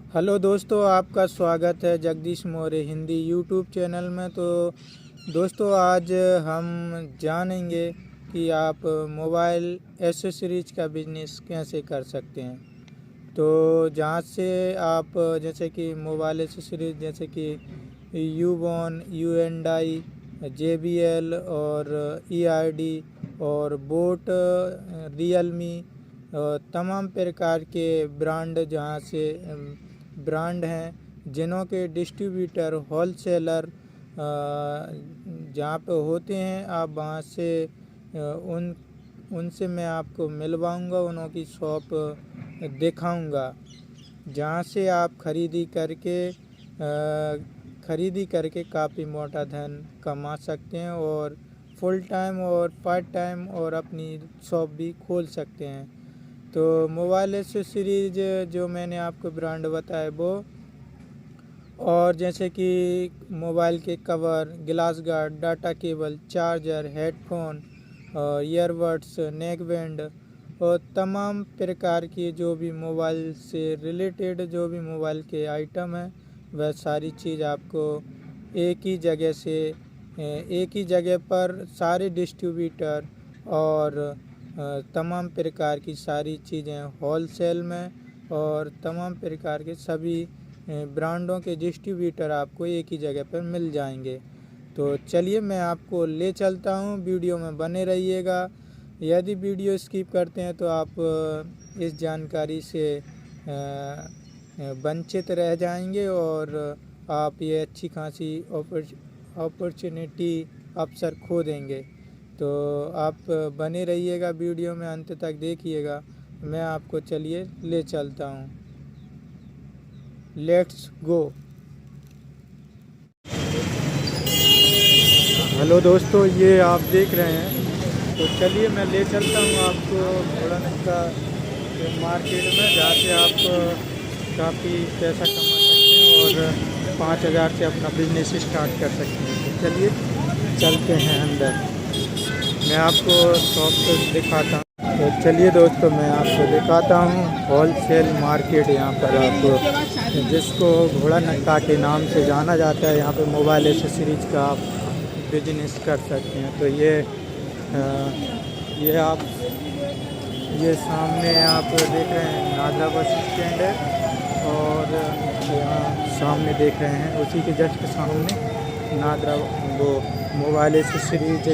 Hello दोस्तों, आपका स्वागत है जगदीश मौर्य हिंदी यूट्यूब चैनल में। तो दोस्तों, आज हम जानेंगे कि आप मोबाइल एसेसरीज का बिजनेस कैसे कर सकते हैं। तो जहाँ से आप जैसे कि मोबाइल एसेसरीज जैसे कि यूबॉन, यूएनडाई, JBL और ERD और बोट, रियलमी और तमाम प्रकार के ब्रांड हैं जिन्हों के डिस्ट्रीब्यूटर होलसेलर जहाँ पे होते हैं, आप वहाँ से उन उनसे मैं आपको मिलवाऊंगा, उन्हों की शॉप दिखाऊंगा जहाँ से आप खरीदी करके काफ़ी मोटा धन कमा सकते हैं और फुल टाइम और पार्ट टाइम और अपनी शॉप भी खोल सकते हैं। तो मोबाइल एसेसरीज जो मैंने आपको ब्रांड बताया वो, और जैसे कि मोबाइल के cover, glass guard, data cable, charger, headphone और ईयरबड्स, नेक बैंड और तमाम प्रकार की जो भी मोबाइल से रिलेटेड जो भी मोबाइल के आइटम हैं, वह सारी चीज़ आपको एक ही जगह पर सारे डिस्ट्रीब्यूटर और तमाम प्रकार की सारी चीज़ें होलसेल में और तमाम प्रकार के सभी ब्रांडों के डिस्ट्रीब्यूटर आपको एक ही जगह पर मिल जाएंगे। तो चलिए मैं आपको ले चलता हूँ, वीडियो में बने रहिएगा। यदि वीडियो स्किप करते हैं तो आप इस जानकारी से वंचित रह जाएंगे और आप ये अच्छी खासी अपॉर्चुनिटी अवसर खो देंगे। तो आप बने रहिएगा, वीडियो में अंत तक देखिएगा। मैं आपको चलिए ले चलता हूँ। Let's go. हेलो दोस्तों, ये आप देख रहे हैं। तो चलिए मैं ले चलता हूँ आपको घोड़ा नक्का मार्केट में, जहाँ से आप काफ़ी पैसा कमा सकते हैं और 5,000 से अपना बिजनेस स्टार्ट कर सकते हैं। तो चलिए चलते हैं अंदर, मैं आपको शॉप दिखाता हूँ। तो चलिए दोस्तों, मैं आपको दिखाता हूँ होलसेल मार्केट। यहाँ पर आप जिसको घोड़ा नक्का के नाम से जाना जाता है, यहाँ पे मोबाइल एसेसरीज का आप बिजनेस कर सकते हैं। तो ये सामने आप देख रहे हैं नादरा बस स्टैंड है, और यहाँ सामने देख रहे हैं उसी के जस्ट सामने नादरा वो मोबाइल एसेसरीज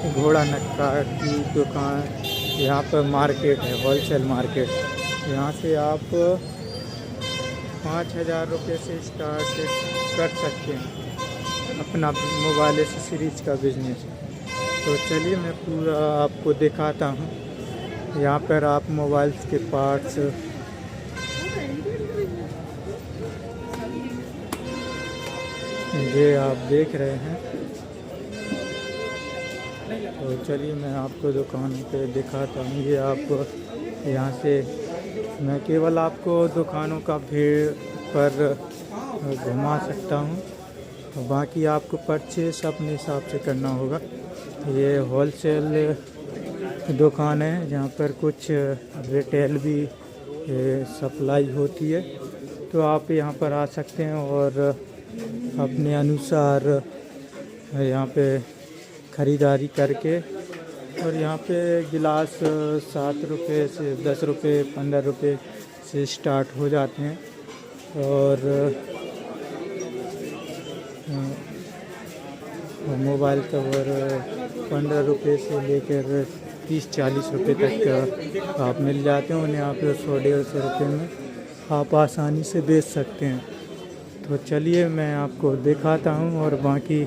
घोड़ा नक्का की दुकान, यहाँ पर मार्केट है, होलसेल मार्केट। यहाँ से आप 5,000 रुपये से स्टार्ट कर सकते हैं अपना मोबाइल एसेसरीज का बिजनेस। तो चलिए मैं पूरा आपको दिखाता हूँ। यहाँ पर आप मोबाइल्स के पार्ट्स, ये आप देख रहे हैं। तो चलिए मैं आपको दुकान पे दिखाता हूँ। ये आप यहाँ से, मैं केवल आपको दुकानों का भीड़ पर घुमा सकता हूँ, तो बाकी आपको परचेस अपने हिसाब से करना होगा। ये होलसेल दुकान है, जहाँ पर कुछ रिटेल भी सप्लाई होती है। तो आप यहाँ पर आ सकते हैं और अपने अनुसार यहाँ पे ख़रीदारी करके, और यहाँ पे गिलास 7 रुपये से 10 रुपये 15 रुपये से स्टार्ट हो जाते हैं, और मोबाइल कवर 15 रुपये से लेकर 30-40 रुपये तक आप मिल जाते हैं। उन्हें आप 100-150 रुपये में आप आसानी से बेच सकते हैं। तो चलिए मैं आपको दिखाता हूँ, और बाकी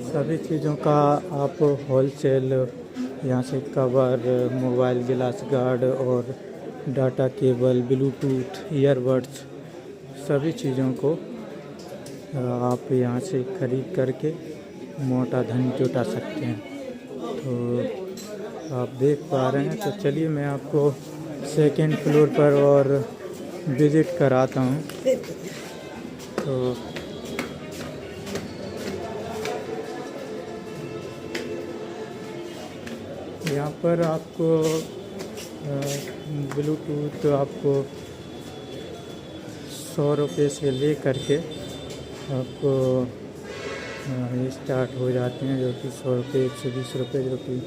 सभी चीज़ों का आप होलसेल यहाँ से कवर, मोबाइल ग्लास गार्ड और डाटा केबल, ब्लूटूथ, ईयरबड्स, सभी चीज़ों को आप यहाँ से ख़रीद करके मोटा धन जुटा सकते हैं। तो आप देख पा रहे हैं। तो चलिए मैं आपको सेकेंड फ्लोर पर और विज़िट कराता हूँ। तो यहाँ पर आपको ब्लूटूथ आपको 100 रुपये से ले करके आपको ये स्टार्ट हो जाते हैं, जो कि 100 रुपये 120 रुपये, जो कि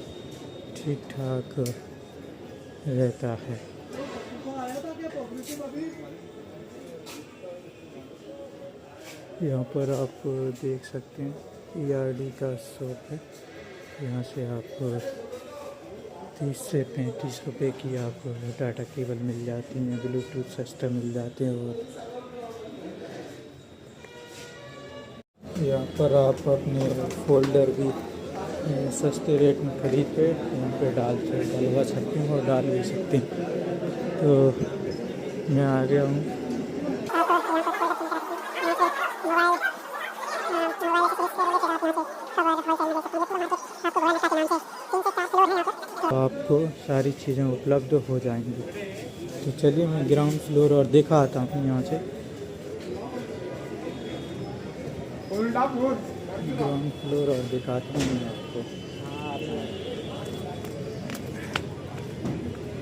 ठीक ठाक रहता है। यहाँ पर आप देख सकते हैं ERD का शॉप है। यहाँ से आपको 30 से 35 रुपये की आपको डाटा केबल मिल जाती हैं, ब्लूटूथ सस्ता मिल जाते हैं। और यहाँ पर आप अपने फ़ोल्डर भी सस्ते रेट में खरीद के यहाँ पे डलवा सकते हैं और डाल भी सकते हैं। तो मैं आ गया हूँ। आपको सारी चीज़ें उपलब्ध हो जाएंगी। तो चलिए मैं ग्राउंड फ्लोर और दिखा आता हूँ यहाँ से। ग्राउंड फ्लोर और दिखाता हूँ मैं आपको।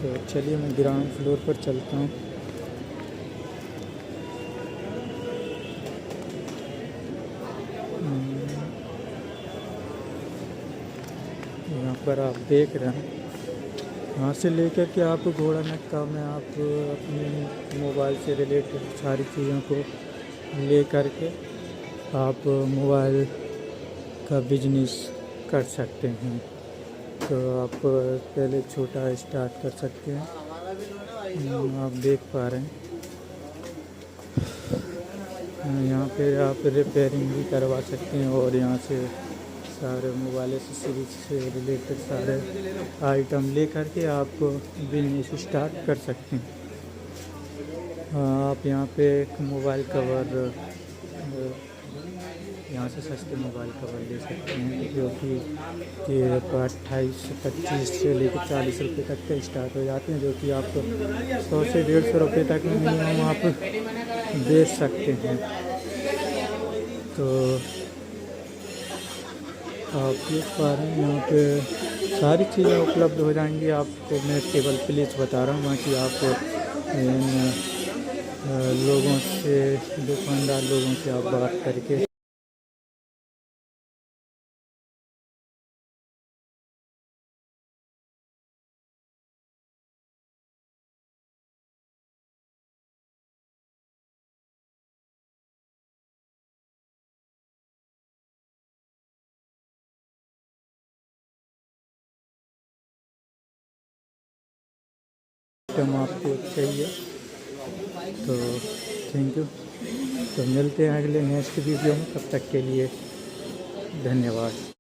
तो चलिए मैं ग्राउंड फ्लोर पर चलता हूँ। यहाँ पर आप देख रहे हैं, यहाँ से लेकर के आप घोड़ा नक्का में आप अपने मोबाइल से रिलेटेड सारी चीज़ों को ले करके आप मोबाइल का बिजनेस कर सकते हैं। तो आप पहले छोटा स्टार्ट कर सकते हैं। आप देख पा रहे हैं यहाँ पे आप रिपेयरिंग भी करवा सकते हैं और यहाँ से सारे मोबाइल एक्सेसरीज से रिलेटेड सारे आइटम ले करके आप बिजनेस स्टार्ट कर सकते हैं। आप यहाँ पे एक मोबाइल कवर यहाँ से सस्ते मोबाइल कवर ले सकते हैं, जो कि 28 से 25 से लेकर 40 रुपये तक के स्टार्ट हो जाते हैं, जो कि आपको 100 से 150 रुपये तक में मिनिमम आप बेच सकते हैं। तो आप देख पा रहे हैं यहाँ पे सारी चीज़ें उपलब्ध हो जाएंगी। आपको मैं केवल प्लेस बता रहा हूँ, बाकी आप इन लोगों से, दुकानदार लोगों से आप बात करके आपको चाहिए। तो थैंक यू। तो मिलते हैं अगले नेक्स्ट वीडियो में, तब तक के लिए धन्यवाद।